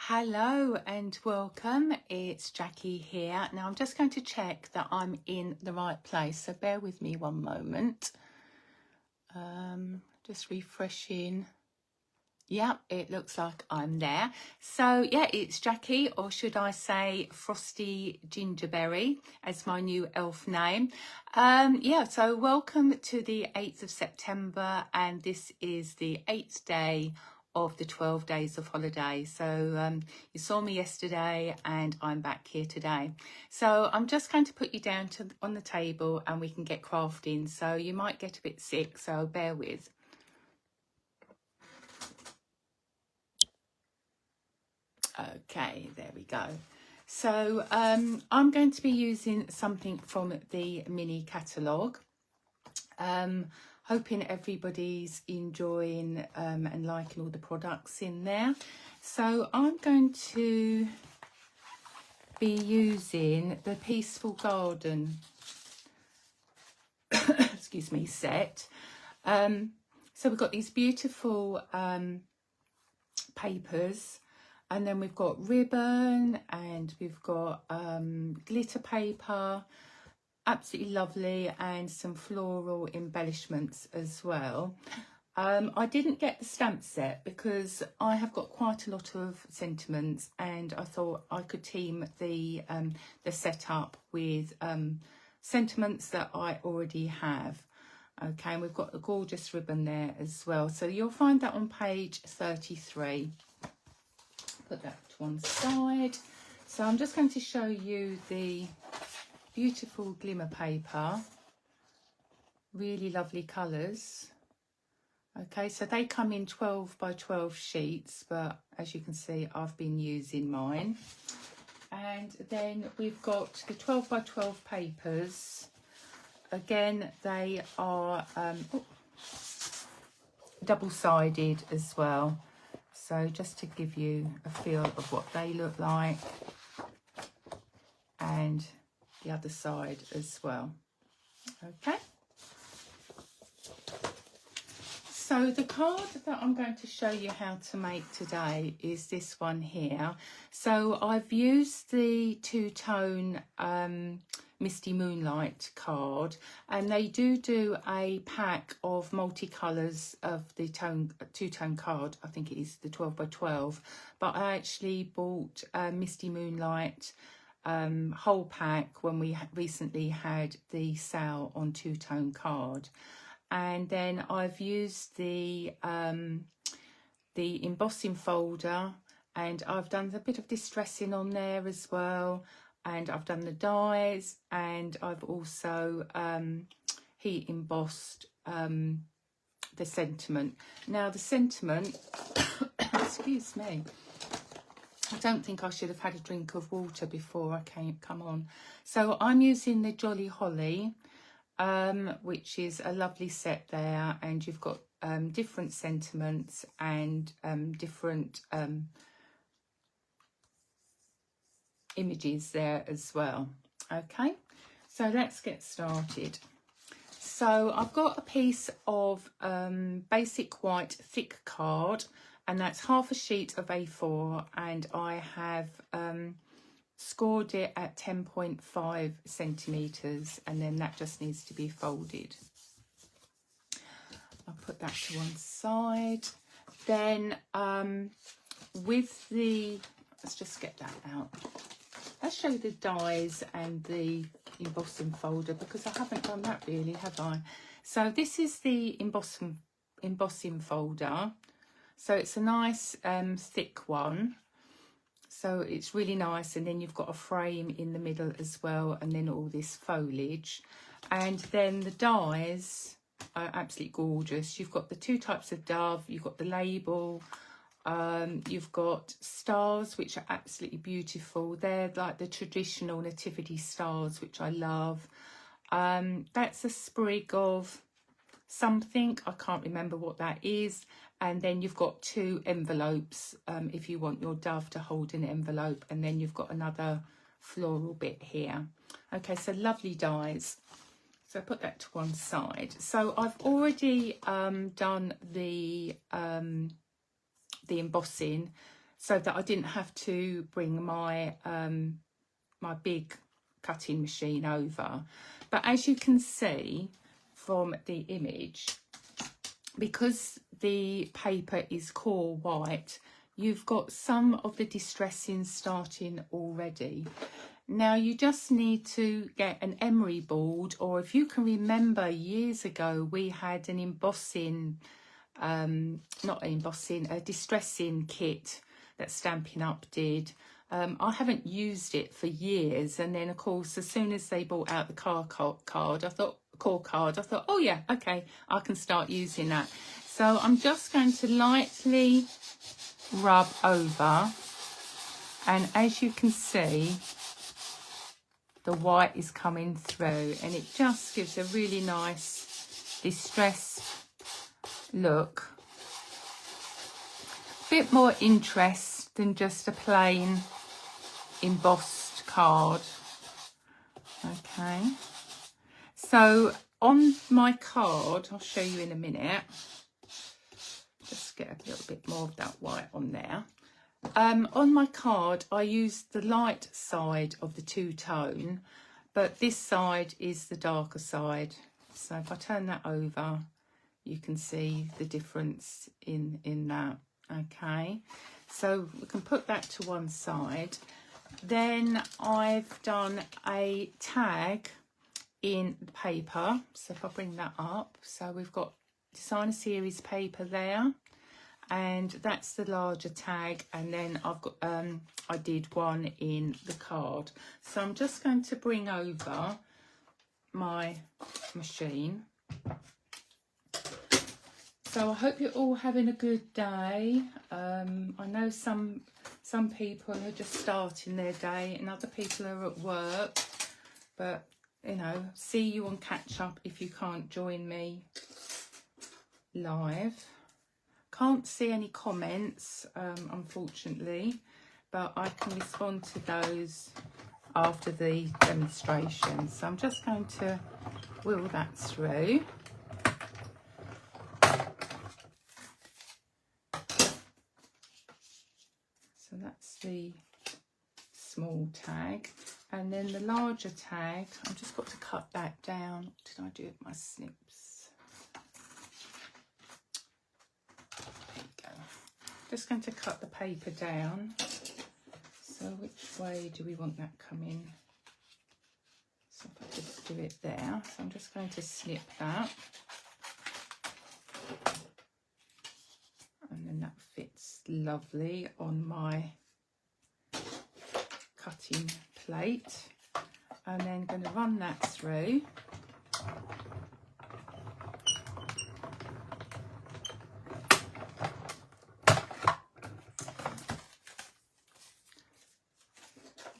Hello and welcome, it's Jackie here. Now I'm just going to check that I'm in the right place, so bear with me one moment. Just refreshing. Yeah, it looks like I'm there. So yeah, it's Jackie, or should I say Frosty Gingerberry as my new elf name. Yeah, so welcome to the 8th of September, and this is the 8th day of the 12 days of holiday. So you saw me yesterday and I'm back here today. So I'm just going to put you down on the table and we can get crafting. So you might get a bit sick, so bear with. Okay, there we go. So I'm going to be using something from the mini catalogue. Hoping everybody's enjoying and liking all the products in there. So I'm going to be using the Peaceful Garden excuse me, set. So we've got these beautiful papers, and then we've got ribbon, and we've got glitter paper, absolutely lovely, and some floral embellishments as well. I didn't get the stamp set because I have got quite a lot of sentiments, and I thought I could team the setup with sentiments that I already have. Okay, and we've got a gorgeous ribbon there as well. So you'll find that on page 33. Put that to one side. So I'm just going to show you the beautiful glimmer paper. Really lovely colours. Okay, so they come in 12 by 12 sheets, but as you can see, I've been using mine. And then we've got the 12 by 12 papers. Again, they are double-sided as well. So just to give you a feel of what they look like, and the other side as well. Okay. So the card that I'm going to show you how to make today is this one here. So I've used the two-tone Misty Moonlight card, and they do a pack of multicolours of the two-tone card. I think it is the 12 by 12, but I actually bought Misty Moonlight whole pack when we recently had the sale on two-tone card. And then I've used the embossing folder, and I've done a bit of distressing on there as well, and I've done the dies, and I've also heat embossed the sentiment. Now the sentiment excuse me, I don't think I should have had a drink of water before I come on. So I'm using the Jolly Holly, which is a lovely set there, and you've got different sentiments and different images there as well. Okay, so let's get started. So I've got a piece of basic white thick card, and that's half a sheet of A4, and I have scored it at 10.5 centimetres, and then that just needs to be folded. I'll put that to one side. Then with the, let's just get that out. Let's show you the dies and the embossing folder, because I haven't done that really, have I? So this is the embossing folder. So it's a nice thick one. So it's really nice, and then you've got a frame in the middle as well, and then all this foliage. And then the dies are absolutely gorgeous. You've got the two types of dove, you've got the label, you've got stars, which are absolutely beautiful. They're like the traditional nativity stars, which I love. That's a sprig of something, I can't remember what that is. And then you've got two envelopes if you want your dove to hold an envelope, and then you've got another floral bit here. Okay, so lovely dies. So I put that to one side. So I've already done the embossing. so that I didn't have to bring my my big cutting machine over. But as you can see from the image, because the paper is core white, you've got some of the distressing starting already. Now you just need to get an emery board, or if you can remember years ago we had an embossing, not embossing, a distressing kit that Stampin' Up did. I haven't used it for years, and then of course as soon as they brought out the core card, I thought, oh yeah, okay, I can start using that. So I'm just going to lightly rub over, and as you can see, the white is coming through, and it just gives a really nice distressed look. A bit more interest than just a plain embossed card. Okay, so on my card, I'll show you in a minute, just get a little bit more of that white on there. On my card I used the light side of the two-tone, but this side is the darker side. So if I turn that over, you can see the difference in that. Okay, so we can put that to one side. Then I've done a tag in the paper, so if I bring that up, so we've got designer series paper there, and that's the larger tag, and then I've got I did one in the card. So I'm just going to bring over my machine. So I hope you're all having a good day. I know some people are just starting their day and other people are at work, but you know, see you on catch up if you can't join me live. Can't see any comments, unfortunately, but I can respond to those after the demonstration. So I'm just going to wheel that through. So that's the small tag, and then the larger tag, I've just got to cut that down. What did I do with my snips? There you go. Just going to cut the paper down. So which way do we want that coming? So if I just do it there, so I'm just going to snip that. And then that fits lovely on my cutting plate. And then going to run that through.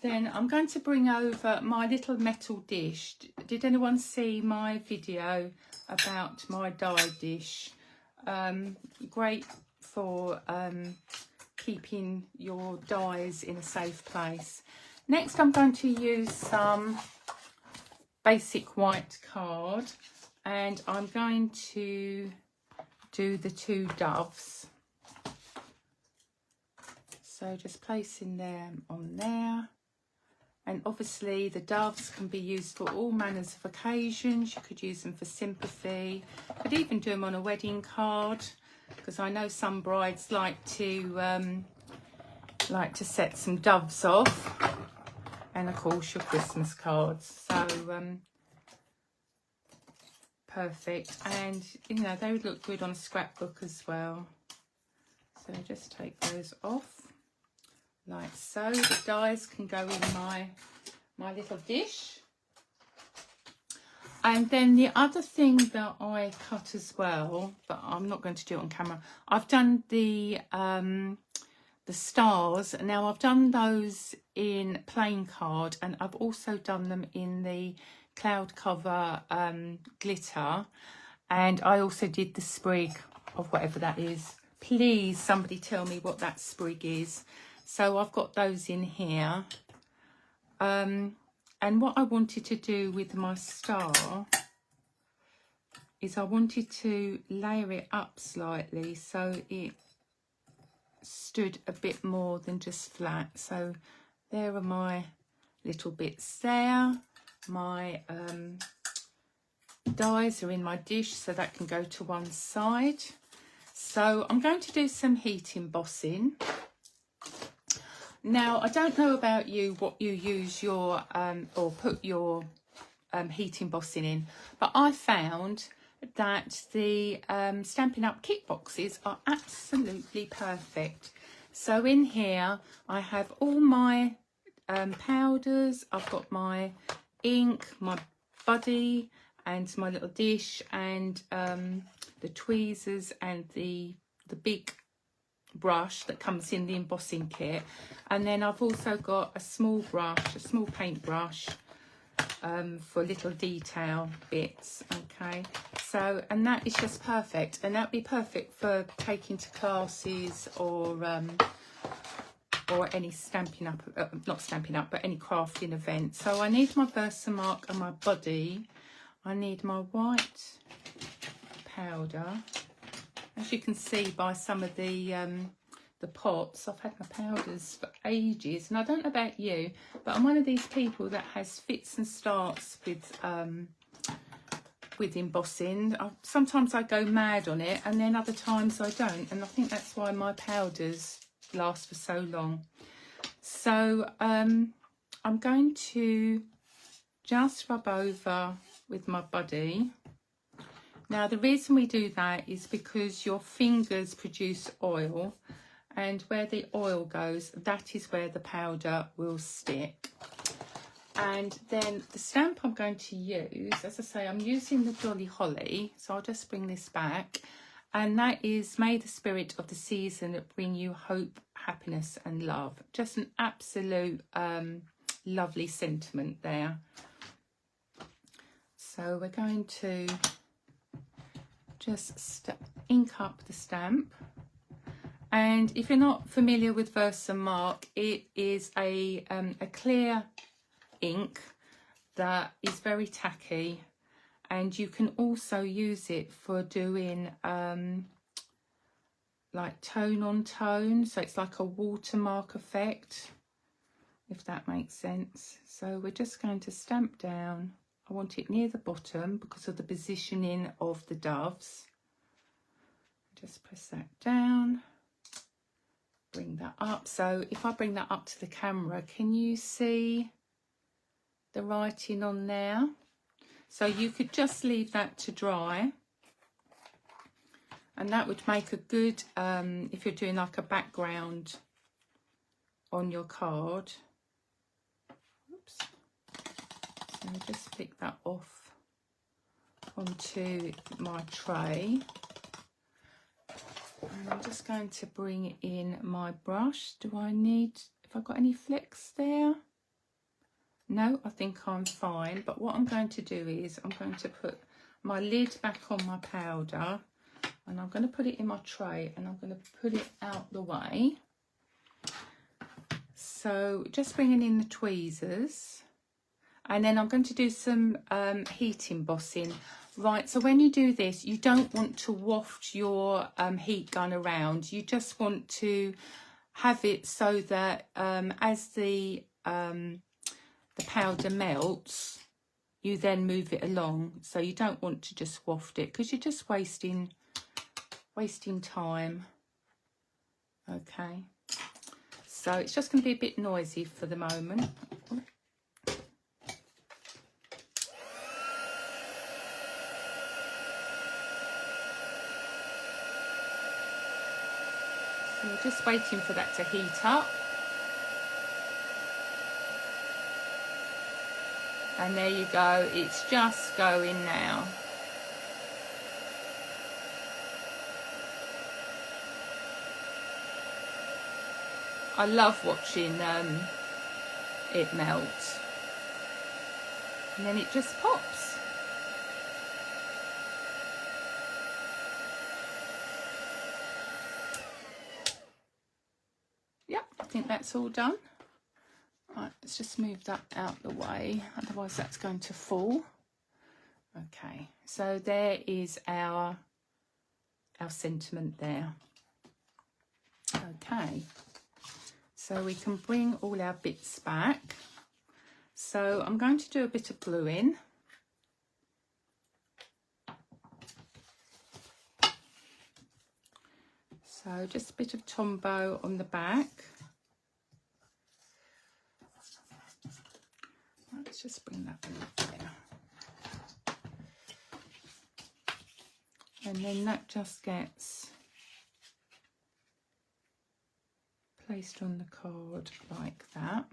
Then I'm going to bring over my little metal dish. Did anyone see my video about my die dish? Great for keeping your dies in a safe place. Next I'm going to use some basic white card, and I'm going to do the two doves. So just placing them on there. And obviously the doves can be used for all manners of occasions. You could use them for sympathy. You could even do them on a wedding card, because I know some brides like to set some doves off. And of course your Christmas cards. So perfect. And you know, they would look good on a scrapbook as well. So just take those off. Like so. The dies can go in my little dish. And then the other thing that I cut as well, but I'm not going to do it on camera, I've done the stars. Now I've done those in plain card, and I've also done them in the cloud cover glitter, and I also did the sprig of whatever that is. Please somebody tell me what that sprig is. So I've got those in here. And what I wanted to do with my star is I wanted to layer it up slightly so it stood a bit more than just flat. So there are my little bits there. My dies are in my dish, so that can go to one side. So I'm going to do some heat embossing. Now, I don't know about you, what you use your or put your heat embossing in, but I found that the Stampin' Up kit boxes are absolutely perfect. So in here I have all my powders, I've got my ink, my buddy and my little dish, and the tweezers and the big brush that comes in the embossing kit. And then I've also got a small brush, a small paint brush for little detail bits. Okay, so, and that is just perfect, and that'd be perfect for taking to classes or any Stampin' Up, not Stampin' Up, but any crafting event. So I need my Versamark and my buddy. I need my white powder. As you can see by some of the pots, I've had my powders for ages, and I don't know about you, but I'm one of these people that has fits and starts with embossing. Sometimes I go mad on it, and then other times I don't, and I think that's why my powders last for so long. So I'm going to just rub over with my buddy. Now, the reason we do that is because your fingers produce oil, and where the oil goes, that is where the powder will stick. And then the stamp I'm going to use, as I say, I'm using the Jolly Holly, so I'll just bring this back. And that is, may the spirit of the season bring you hope, happiness and love. Just an absolute lovely sentiment there. So we're going to just ink up the stamp. And if you're not familiar with Versamark, it is a clear ink that is very tacky, and you can also use it for doing like tone on tone, so it's like a watermark effect, if that makes sense. So we're just going to stamp down. I want it near the bottom because of the positioning of the doves. Just press that down, bring that up. So if I bring that up to the camera, can you see the writing on there? So you could just leave that to dry, and that would make a good if you're doing like a background on your card. Oops. So just flick that off onto my tray, and I'm just going to bring in my brush. Do I need, have I got any flecks there? No, I think I'm fine. But what I'm going to do is I'm going to put my lid back on my powder, and I'm going to put it in my tray, and I'm going to put it out the way. So just bringing in the tweezers, and then I'm going to do some heat embossing. Right, so when you do this, you don't want to waft your heat gun around. You just want to have it so that as the powder melts, you then move it along. So you don't want to just waft it, because you're just wasting time. Okay, so it's just going to be a bit noisy for the moment. So we're just waiting for that to heat up. And there you go, it's just going now. I love watching it melt. And then it just pops. Yep, I think that's all done. Right, let's just move that out the way, otherwise that's going to fall. Okay, so there is our sentiment there. Okay. Okay, so we can bring all our bits back. So I'm going to do a bit of gluing. So just a bit of Tombow on the back. Let's just bring that one up there. And then that just gets placed on the card like that.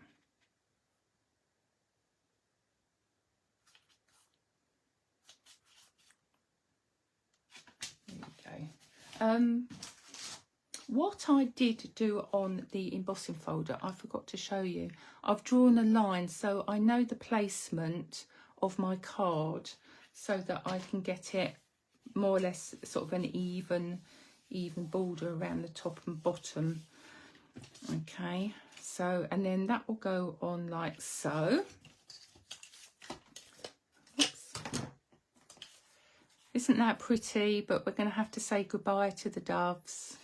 There we go. What I did do on the embossing folder, I forgot to show you. I've drawn a line so I know the placement of my card so that I can get it more or less sort of an even border around the top and bottom. Okay, so, and then that will go on like so. Oops. Isn't that pretty? But we're going to have to say goodbye to the doves.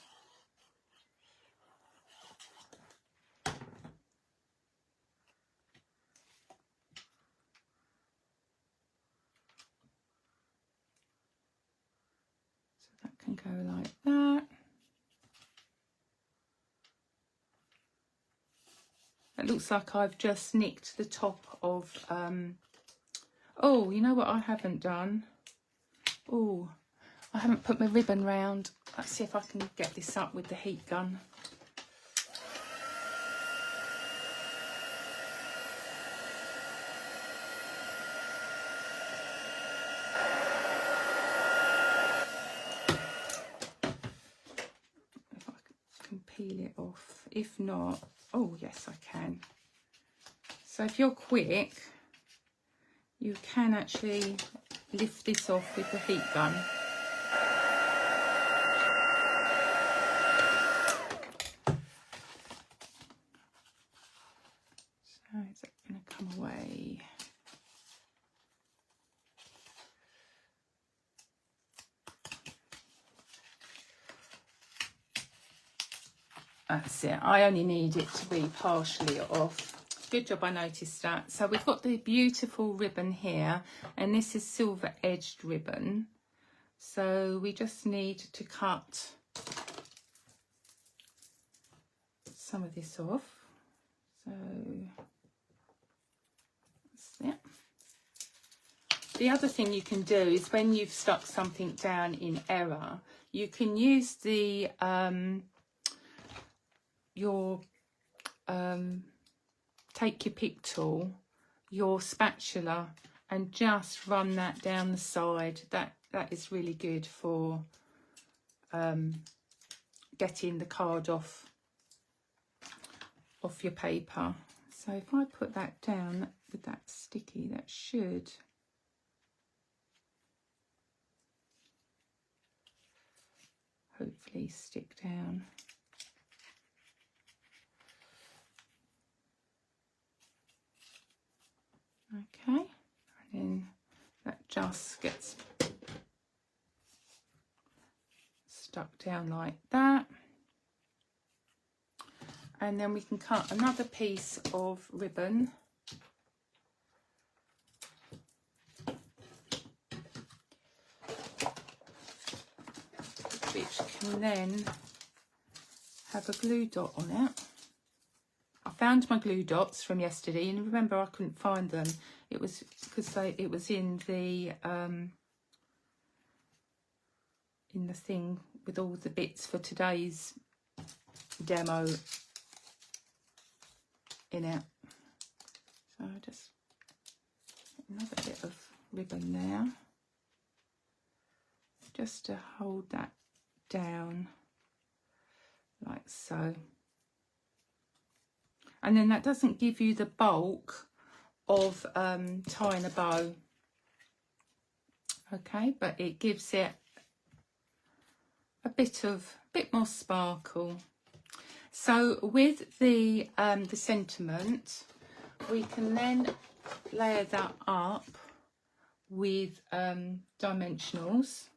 Can go like that. It looks like I've just nicked the top of oh, you know what I haven't done? Oh, I haven't put my ribbon round. Let's see if I can get this up with the heat gun. Peel it off. If not, oh yes, I can. So if you're quick, you can actually lift this off with the heat gun. So is that going to come away? That's it. I only need it to be partially off. Good job I noticed that. So we've got the beautiful ribbon here, and this is silver edged ribbon. So we just need to cut some of this off. So that's it. The other thing you can do is when you've stuck something down in error, you can use the take your pick tool, your spatula, and just run that down the side. That is really good for getting the card off your paper. So if I put that down with that sticky, that should hopefully stick down. Okay, and then that just gets stuck down like that. And then we can cut another piece of ribbon. Which can then have a glue dot on it. I found my glue dots from yesterday, and remember I couldn't find them. It was because it was in the thing with all the bits for today's demo in it. So just another bit of ribbon there, just to hold that down like so. And then that doesn't give you the bulk of tying a bow, okay, but it gives it a bit more sparkle. So with the sentiment, we can then layer that up with dimensionals.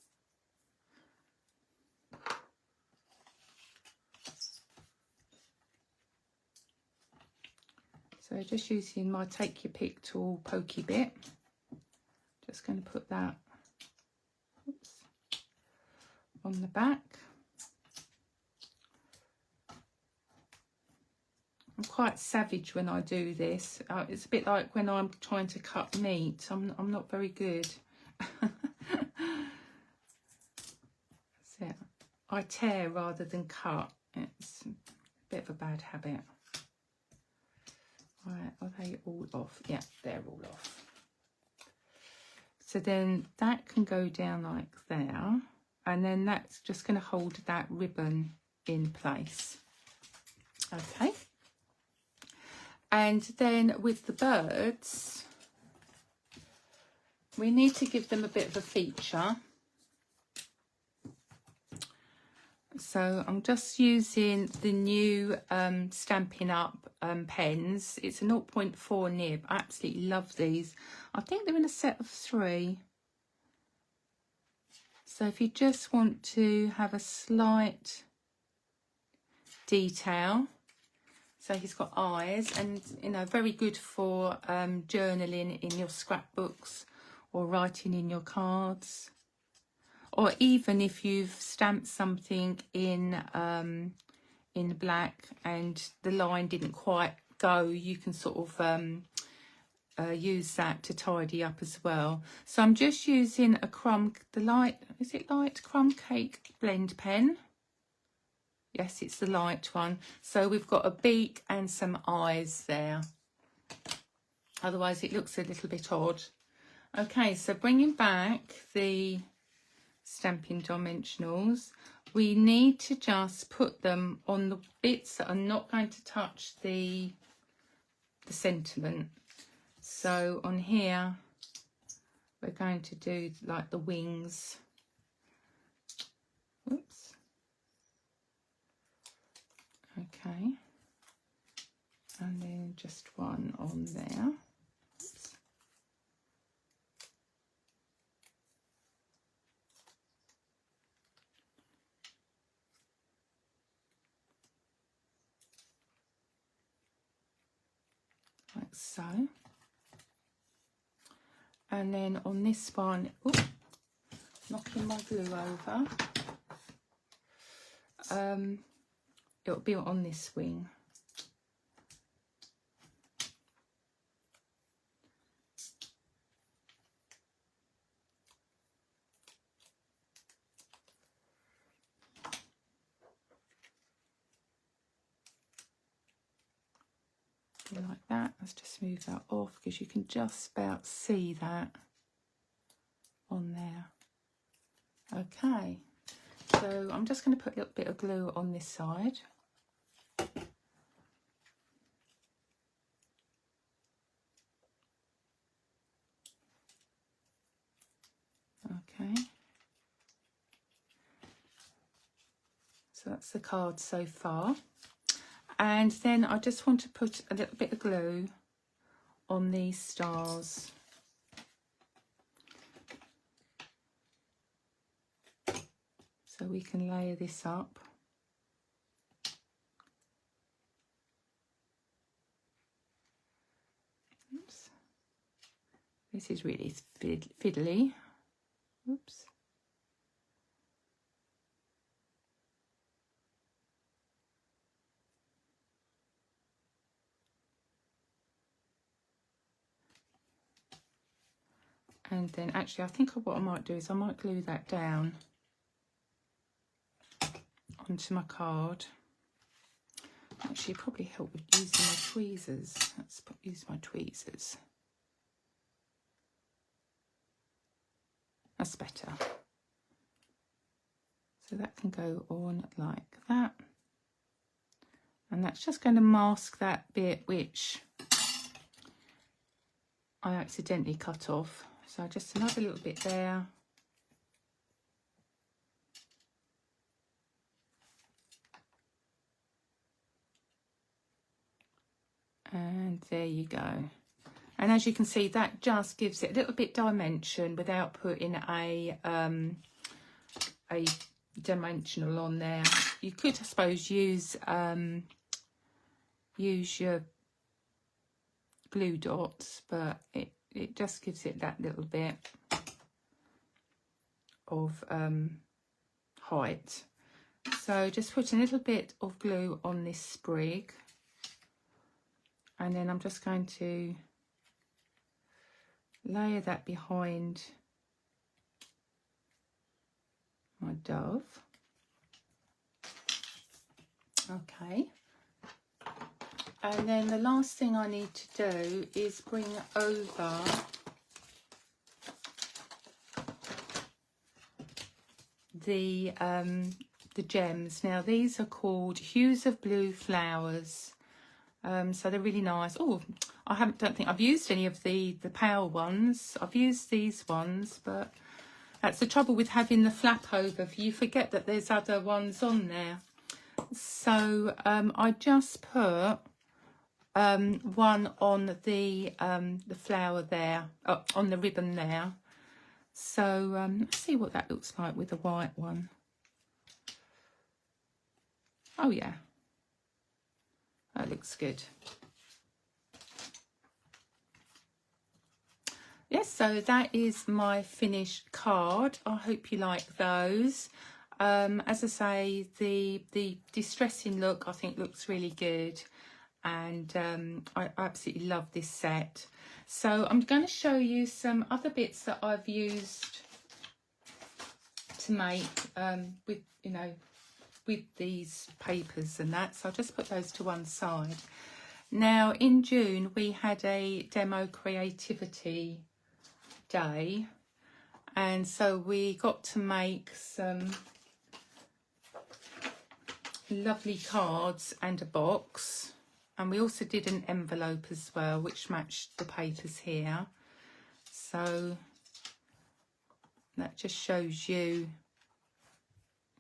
So just using my take your pick tool pokey bit, just going to put that on the back. I'm quite savage when I do this. It's a bit like when I'm trying to cut meat. I'm not very good. So I tear rather than cut. It's a bit of a bad habit. Right, are they all off? Yeah, they're all off. So then that can go down like there, and then that's just going to hold that ribbon in place. Okay. And then with the birds, we need to give them a bit of a feature. So I'm just using the new Stampin' Up pens. It's a 0.4 nib. I absolutely love these. I think they're in a set of 3. So if you just want to have a slight detail. So he's got eyes, and you know, very good for journaling in your scrapbooks or writing in your cards, or even if you've stamped something in black and the line didn't quite go, you can sort of use that to tidy up as well. So I'm just using a light crumb cake blend pen. Yes, it's the light one. So we've got a beak and some eyes there. Otherwise it looks a little bit odd. Okay, so bringing back the Stampin' Dimensionals, we need to just put them on the bits that are not going to touch the sentiment. So on here, we're going to do like the wings. Whoops. Okay, and then just one on there. Oops. Like so. And then on this one, oops, knocking my glue over. It'll be on this wing. Like that. Let's just move that off because you can just about see that on there. Okay, so I'm just going to put a little bit of glue on this side. Okay, so that's the card so far. And then I just want to put a little bit of glue on these stars. So we can layer this up. Oops. This is really fiddly. Oops. And then actually I think what I might do is I might glue that down onto my card. Actually probably help with using my tweezers. Let's use my tweezers. That's better. So that can go on like that. And that's just going to mask that bit which I accidentally cut off. So just another little bit there. And there you go. And as you can see, that just gives it a little bit dimension without putting a dimensional on there. You could, I suppose, use your glue dots, but it just gives it that little bit of height. So just put a little bit of glue on this sprig, and then I'm just going to layer that behind my dove. Okay, and then the last thing I need to do is bring over the gems. Now these are called Hues of Blue Flowers, so they're really nice. Oh, I don't think I've used any of the pale ones. I've used these ones, but that's the trouble with having the flap over. You forget that there's other ones on there. So I just put one on the flower there, on the ribbon there. So let's see what that looks like with the white one. Oh yeah, that looks good. Yes, so that is my finished card. I hope you like those. As I say, the distressing look I think looks really good, and I absolutely love this set. So I'm going to show you some other bits that I've used to make with, you know, with these papers and that. So I'll just put those to one side. Now in June we had a demo creativity day, and so we got to make some lovely cards and a box, and we also did an envelope as well which matched the papers here. So that just shows you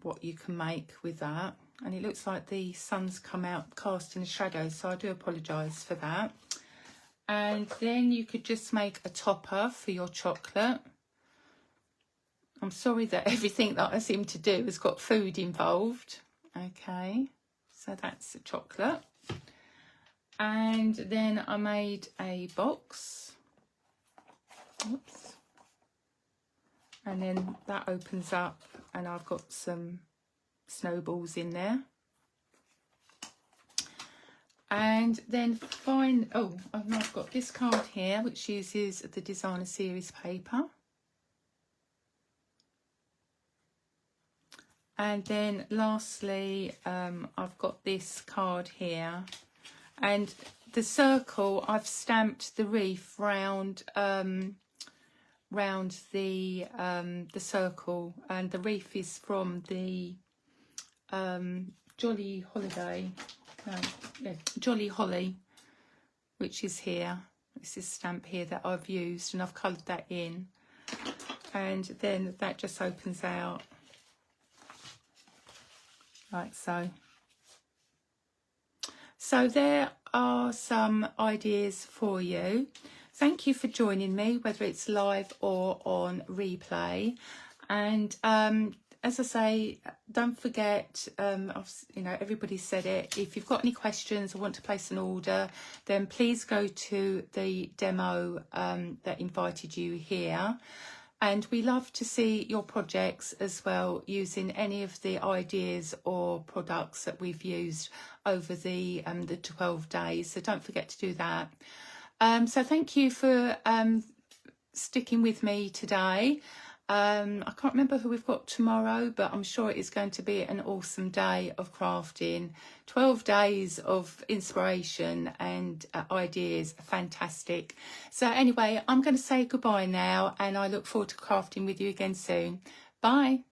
what you can make with that, and it looks like the sun's come out casting a shadow, so I do apologise for that. And then you could just make a topper for your chocolate. I'm sorry that everything that I seem to do has got food involved. Okay, so that's the chocolate. And then I made a box. Oops. And then that opens up and I've got some snowballs in there. And then I've got this card here which uses the designer series paper. And then lastly, I've got this card here, and the circle, I've stamped the wreath round the circle, and the wreath is from the Jolly Holly, which is here. This is stamp here that I've used, and I've coloured that in, and then that just opens out like so. So there are some ideas for you. Thank you for joining me, whether it's live or on replay. And as I say, don't forget, you know, everybody said it, if you've got any questions or want to place an order, then please go to the demo that invited you here. And we love to see your projects as well, using any of the ideas or products that we've used over the 12 days. So don't forget to do that. So thank you for sticking with me today. I can't remember who we've got tomorrow, but I'm sure it is going to be an awesome day of crafting. 12 days of inspiration and ideas. Fantastic. So anyway, I'm going to say goodbye now, and I look forward to crafting with you again soon. Bye.